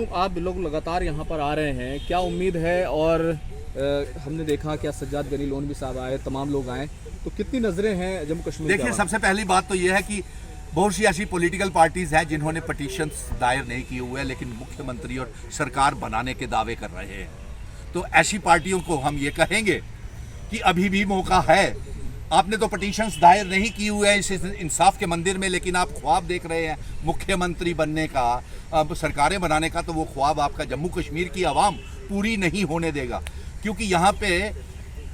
तो आप लोग लगातार यहाँ पर आ रहे हैं, क्या उम्मीद है? और हमने देखा क्या सज्जाद गनी लोनवी साहब आए, तमाम लोग आए, तो कितनी नजरें हैं जम्मू कश्मीर? देखिए, सबसे पहली बात तो यह है कि बहुत सी ऐसी पॉलिटिकल पार्टीज हैं जिन्होंने पटिशन्स दायर नहीं किए हुए हैं लेकिन मुख्यमंत्री और सरकार बनाने के दावे कर रहे हैं। तो ऐसी पार्टियों को हम ये कहेंगे कि अभी भी मौका है। आपने तो पटिशन्स दायर नहीं किए हुए हैं इस इंसाफ के मंदिर में, लेकिन आप ख्वाब देख रहे हैं मुख्यमंत्री बनने का, अब सरकारें बनाने का। तो वो ख्वाब आपका जम्मू कश्मीर की आवाम पूरी नहीं होने देगा, क्योंकि यहाँ पे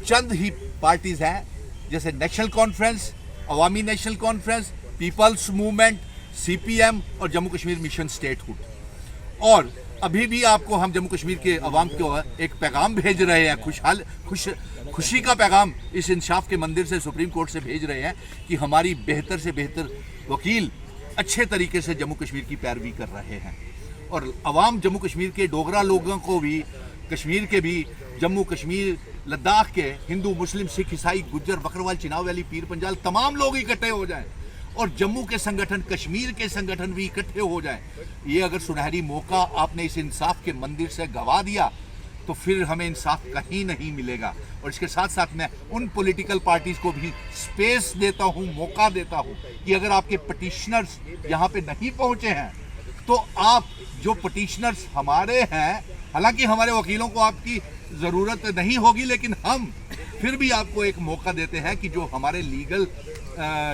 चंद ही पार्टीज हैं, जैसे National Conference, Awami National Conference, Peoples Movement, CPM और जम्मू कश्मीर मिशन स्टेटहुड। और अभी भी आपको हम जम्मू कश्मीर के अवाम को एक पैगाम भेज रहे हैं, खुशी का पैगाम इस इंसाफ के मंदिर से, सुप्रीम कोर्ट से भेज रहे हैं कि हमारी बेहतर से बेहतर वकील अच्छे तरीके से जम्मू कश्मीर की पैरवी कर रहे हैं। और अवाम जम्मू कश्मीर के डोगरा लोगों को भी, कश्मीर के भी, जम्मू कश्मीर लद्दाख के हिंदू, मुस्लिम, सिख, ईसाई, गुज्जर, बकरवाल, चिनाव वैली, पीर पंजाल, तमाम लोग इकट्ठे हो जाएं और जम्मू के संगठन, कश्मीर के संगठन भी इकट्ठे हो जाएं। ये अगर सुनहरी मौका आपने इस इंसाफ के मंदिर से गवा दिया तो फिर हमें इंसाफ कहीं नहीं मिलेगा। और इसके साथ साथ मैं उन पॉलिटिकल पार्टीज को भी स्पेस देता हूं, मौका देता हूं कि अगर आपके पटिशनर्स यहां पे नहीं पहुंचे हैं तो आप जो पटिशनर्स हमारे हैं, हालांकि हमारे वकीलों को आपकी ज़रूरत नहीं होगी, लेकिन हम फिर भी आपको एक मौका देते हैं कि जो हमारे लीगल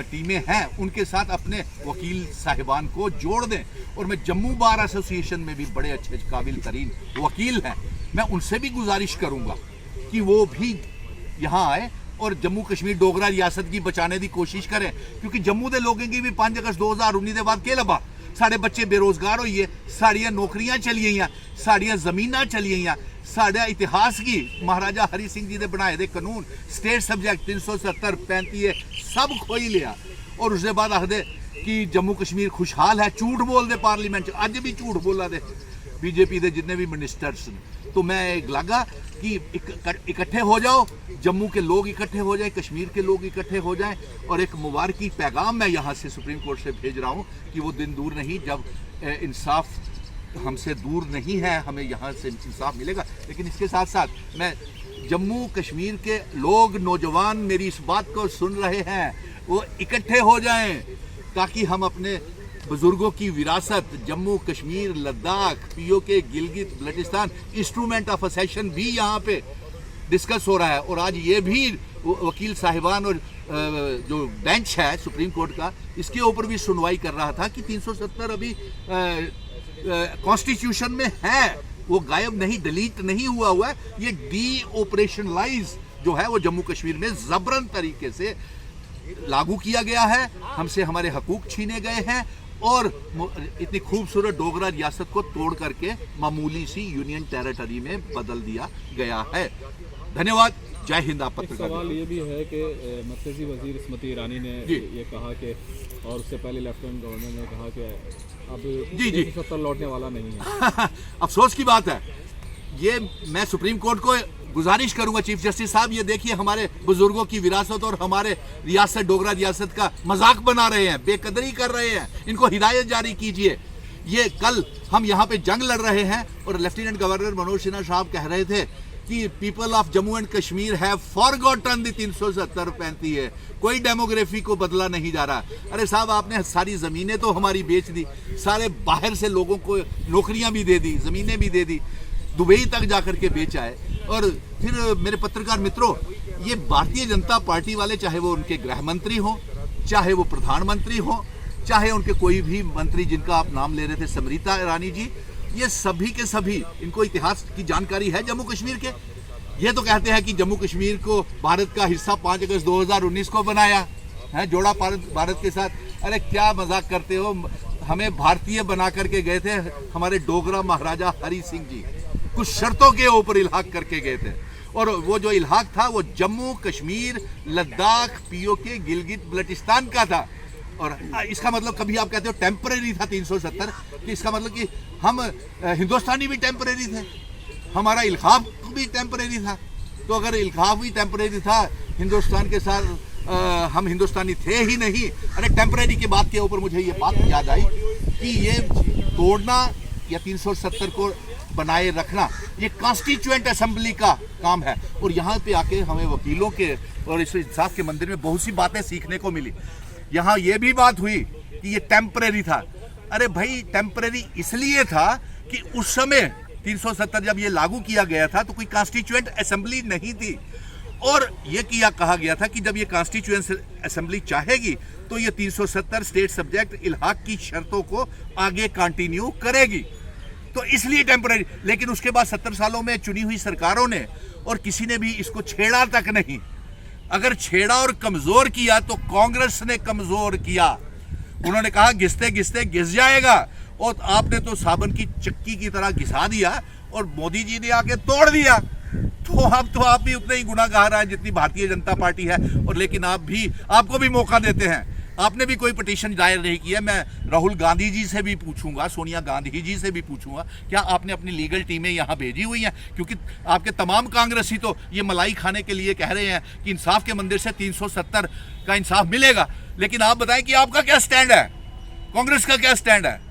टीमें हैं उनके साथ अपने वकील साहिबान को जोड़ दें। और मैं जम्मू बार एसोसिएशन में भी बड़े अच्छे काबिल तरीन वकील हैं, मैं उनसे भी गुजारिश करूंगा कि वो भी यहाँ आए और जम्मू कश्मीर डोगरा रियासत की बचाने की कोशिश करें, क्योंकि जम्मू के लोगों की भी 5 अगस्त 2019 के बाद के लबा साढ़े बच्चे बेरोजगार होइए, साड़ियाँ नौकरियां चली गई, साड़ियाँ जमीनां चली गई, साढ़ा इतिहास की महाराजा हरि सिंह जी ने बनाए दे कानून, स्टेट सब्जेक्ट 370 35 सब खोई लिया। और उसके बाद आखदे कि जम्मू कश्मीर खुशहाल है, झूठ बोलते पार्लीमेंट, अज भी झूठ बोला दे बीजेपी के जितने भी मिनिस्टर्स। तो मैं लगा कि इकट्ठे हो जाओ, जम्मू के लोग इकट्ठे हो जाए, कश्मीर के लोग इकट्ठे हो जाएं, और एक मुबारकी पैगाम मैं यहाँ से सुप्रीम कोर्ट से भेज रहा हूँ कि वो दिन दूर नहीं जब इंसाफ हमसे दूर नहीं है, हमें यहाँ से इंसाफ मिलेगा। लेकिन इसके साथ साथ मैं जम्मू कश्मीर के लोग, नौजवान मेरी इस बात को सुन रहे हैं, वो इकट्ठे हो जाएं ताकि हम अपने बुजुर्गों की विरासत, Jammu Kashmir, Ladakh, PoK, Gilgit Baltistan, instrument of accession भी यहाँ पे डिस्कस हो रहा है। और आज ये भी वकील साहिबान और जो बेंच है सुप्रीम कोर्ट का, इसके ऊपर भी सुनवाई कर रहा था कि 370 अभी कॉन्स्टिट्यूशन में है, वो गायब नहीं, डिलीट नहीं हुआ है। ये डी ऑपरेशनलाइज जो है वो जम्मू कश्मीर में जबरन तरीके से लागू किया गया है, हमसे हमारे हकूक छीने गए हैं और इतनी खूबसूरत डोगरा रियासत को तोड़ करके मामूली सी यूनियन टेरिटरी में बदल दिया गया है। धन्यवाद। जय हिंद। आप पत्रकार। सवाल ये भी है कि मरकजी वजीर स्मृति ईरानी ने ये कहा कि, और उससे पहले लेफ्टिनेंट गवर्नर ने कहा कि अब 370 लौटने वाला नहीं है। अफसोस की बात है ये। मैं सुप्रीम कोर्ट को गुजारिश करूंगा, चीफ जस्टिस साहब, ये देखिए हमारे बुजुर्गों की विरासत और हमारे रियासत, डोगरा रियासत का मजाक बना रहे हैं, बेकदरी कर रहे हैं, इनको हिदायत जारी कीजिए। ये कल हम यहाँ पे जंग लड़ रहे हैं और लेफ्टिनेंट गवर्नर मनोज सिन्हा साहब कह रहे थे कि people of Jammu and Kashmir have forgotten the 370 35 है, कोई डेमोग्राफी को बदला नहीं जा रहा। अरे साहब, आपने सारी ज़मीनें तो हमारी बेच दी, सारे बाहर से लोगों को नौकरियां भी दे दी, ज़मीनें भी दे दी, दुबई तक जाकर के बेचा है। और फिर मेरे पत्रकार मित्रों, ये भारतीय जनता पार्टी वाले, चाहे वो उनके गृह मंत्री हों, चाहे वो प्रधानमंत्री हों, चाहे उनके कोई भी मंत्री जिनका आप नाम ले रहे थे, स्मृति ईरानी जी, ये सभी के सभी, इनको इतिहास की जानकारी है जम्मू कश्मीर के। ये तो कहते हैं कि जम्मू कश्मीर को भारत का हिस्सा 5 अगस्त 2019 को बनाया है, जोड़ा भारत के साथ। अरे क्या मजाक करते हो, हमें भारतीय बना करके गए थे हमारे डोगरा महाराजा हरि सिंह जी, कुछ शर्तों के ऊपर इल्हाक करके गए थे। और वो जो इल्हाक था वो जम्मू कश्मीर, लद्दाख, पीओके, गिलगित बल्टिस्तान का था। और इसका मतलब, कभी आप कहते हो टेम्परेरी था 370, कि इसका मतलब कि हम हिंदुस्तानी भी टेम्परेरी थे, हमारा इल्हाक भी टेम्परेरी था। तो अगर इल्हाक भी टेम्परेरी था, हिंदुस्तान के साथ हम हिंदुस्तानी थे ही नहीं। अरे टेम्परेरी की बात के ऊपर मुझे ये बात याद आई कि ये तोड़ना या 370 को बनाए रखना ये कॉन्स्टिट्यूएंट असेंबली का काम है। और यहाँ पे आके हमें वकीलों के और इस इंसाफ के मंदिर में बहुत सी बातें सीखने को मिली। यहाँ ये भी बात हुई कि ये टेम्परेरी था। अरे भाई, टेम्परेरी इसलिए था कि उस समय 370 जब ये लागू किया गया था तो कोई कॉन्स्टिट्यूएंट असेंबली नहीं थी, और ये कहा गया था कि जब ये कॉन्स्टिट्यूएंट असेंबली चाहेगी तो ये 370 स्टेट सब्जेक्ट इल्हाक की शर्तों को आगे कंटिन्यू करेगी, तो इसलिए टेम्परेरी। लेकिन उसके बाद 70 सालों में चुनी हुई सरकारों ने और किसी ने भी इसको छेड़ा तक नहीं। अगर छेड़ा और कमजोर किया तो कांग्रेस ने कमजोर किया। उन्होंने कहा घिसते घिसते घिस जाएगा, और आपने तो साबुन की चक्की की तरह घिसा दिया और मोदी जी ने आके तोड़ दिया। तो अब तो आप भी उतने ही गुनाहगार हैं जितनी भारतीय जनता पार्टी है। और लेकिन आपको भी मौका देते हैं। आपने भी कोई पिटीशन दायर नहीं किया। मैं राहुल गांधी जी से भी पूछूंगा, सोनिया गांधी जी से भी पूछूंगा, क्या आपने अपनी लीगल टीमें यहाँ भेजी हुई हैं? क्योंकि आपके तमाम कांग्रेसी तो ये मलाई खाने के लिए कह रहे हैं कि इंसाफ के मंदिर से 370 का इंसाफ मिलेगा। लेकिन आप बताएं कि आपका क्या स्टैंड है, कांग्रेस का क्या स्टैंड है?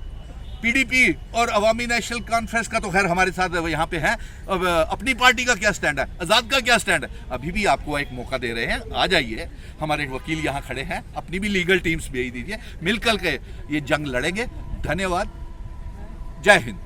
पीडीपी और अवामी नेशनल कॉन्फ्रेंस का तो खैर हमारे साथ यहाँ पे है। अब अपनी पार्टी का क्या स्टैंड है, आज़ाद का क्या स्टैंड है? अभी भी आपको एक मौका दे रहे हैं, आ जाइए। हमारे वकील यहाँ खड़े हैं, अपनी भी लीगल टीम्स भेज दीजिए, मिलकर के ये जंग लड़ेंगे। धन्यवाद, जय हिंद।